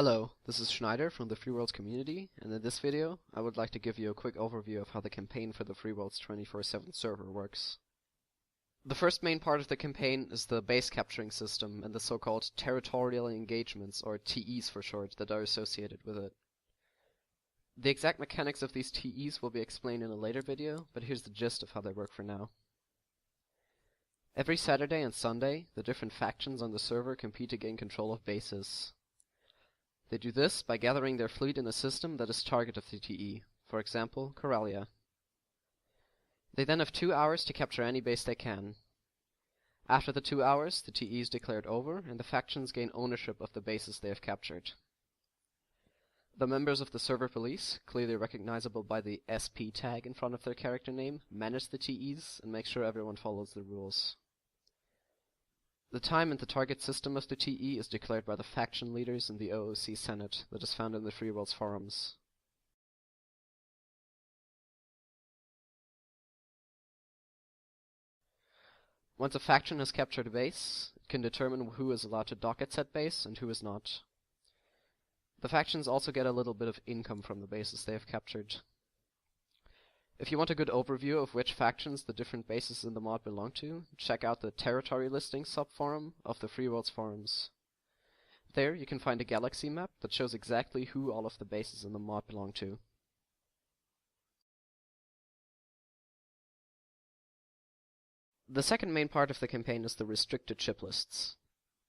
Hello, this is Schneider from the Freeworlds community, and in this video I would like to give you a quick overview of how the campaign for the Freeworlds 24/7 server works. The first main part of the campaign is the base capturing system and the so-called territorial engagements, or TEs for short, that are associated with it. The exact mechanics of these TEs will be explained in a later video, but here's the gist of how they work for now. Every Saturday and Sunday, the different factions on the server compete to gain control of bases. They do this by gathering their fleet in a system that is target of the TE, for example, Coralia. They then have 2 hours to capture any base they can. After the 2 hours, the TE is declared over, and the factions gain ownership of the bases they have captured. The members of the server police, clearly recognizable by the SP tag in front of their character name, manage the TEs and make sure everyone follows the rules. The time and the target system of the TE is declared by the faction leaders in the OOC Senate that is found in the Freeworlds forums. Once a faction has captured a base, it can determine who is allowed to dock at said base and who is not. The factions also get a little bit of income from the bases they have captured. If you want a good overview of which factions the different bases in the mod belong to, check out the territory listing subforum of the Freeworlds forums. There you can find a galaxy map that shows exactly who all of the bases in the mod belong to. The second main part of the campaign is the restricted ship lists.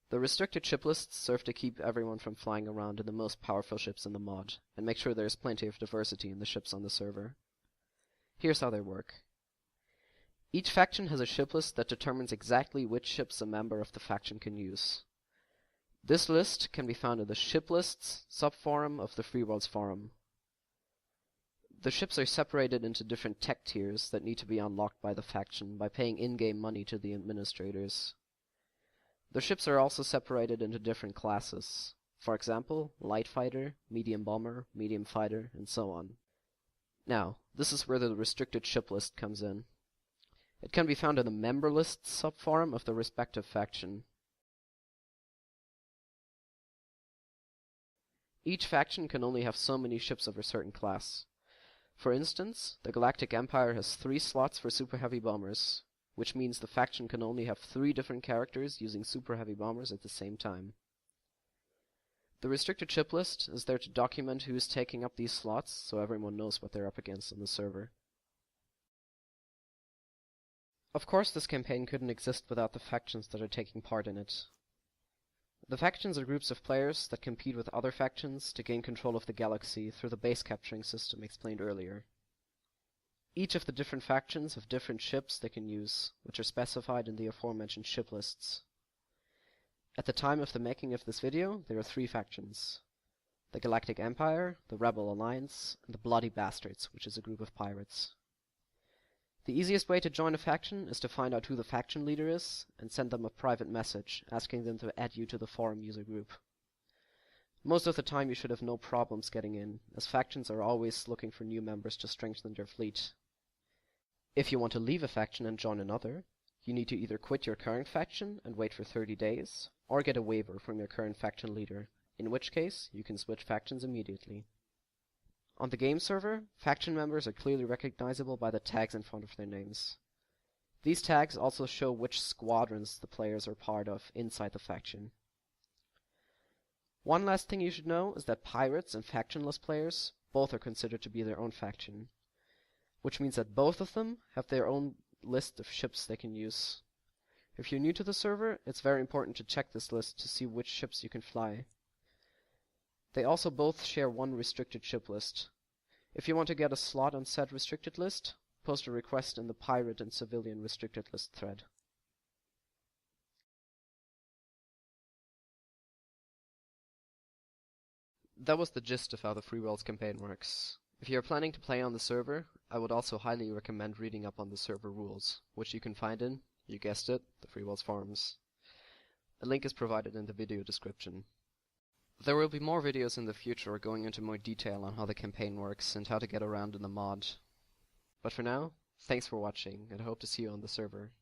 The restricted ship lists serve to keep everyone from flying around in the most powerful ships in the mod, and make sure there is plenty of diversity in the ships on the server. Here's how they work. Each faction has a ship list that determines exactly which ships a member of the faction can use. This list can be found in the ship lists subforum of the Freeworlds forum. The ships are separated into different tech tiers that need to be unlocked by the faction by paying in-game money to the administrators. The ships are also separated into different classes. For example, light fighter, medium bomber, medium fighter, and so on. Now, this is where the restricted ship list comes in. It can be found in the member lists subforum of the respective faction. Each faction can only have so many ships of a certain class. For instance, the Galactic Empire has 3 slots for super heavy bombers, which means the faction can only have 3 different characters using super heavy bombers at the same time. The restricted ship list is there to document who is taking up these slots, so everyone knows what they're up against on the server. Of course, this campaign couldn't exist without the factions that are taking part in it. The factions are groups of players that compete with other factions to gain control of the galaxy through the base capturing system explained earlier. Each of the different factions have different ships they can use, which are specified in the aforementioned ship lists. At the time of the making of this video, there are 3 factions: the Galactic Empire, the Rebel Alliance, and the Bloody Bastards, which is a group of pirates. The easiest way to join a faction is to find out who the faction leader is, and send them a private message, asking them to add you to the forum user group. Most of the time you should have no problems getting in, as factions are always looking for new members to strengthen their fleet. If you want to leave a faction and join another, you need to either quit your current faction and wait for 30 days, or get a waiver from your current faction leader, in which case you can switch factions immediately. On the game server, faction members are clearly recognizable by the tags in front of their names. These tags also show which squadrons the players are part of inside the faction. One last thing you should know is that pirates and factionless players both are considered to be their own faction, which means that both of them have their own list of ships they can use. If you're new to the server, it's very important to check this list to see which ships you can fly. They also both share one restricted ship list. If you want to get a slot on said restricted list, post a request in the pirate and civilian restricted list thread. That was the gist of how the Freeworlds campaign works. If you are planning to play on the server, I would also highly recommend reading up on the server rules, which you can find in, you guessed it, the Freeworlds forums. A link is provided in the video description. There will be more videos in the future going into more detail on how the campaign works and how to get around in the mod. But for now, thanks for watching, and I hope to see you on the server.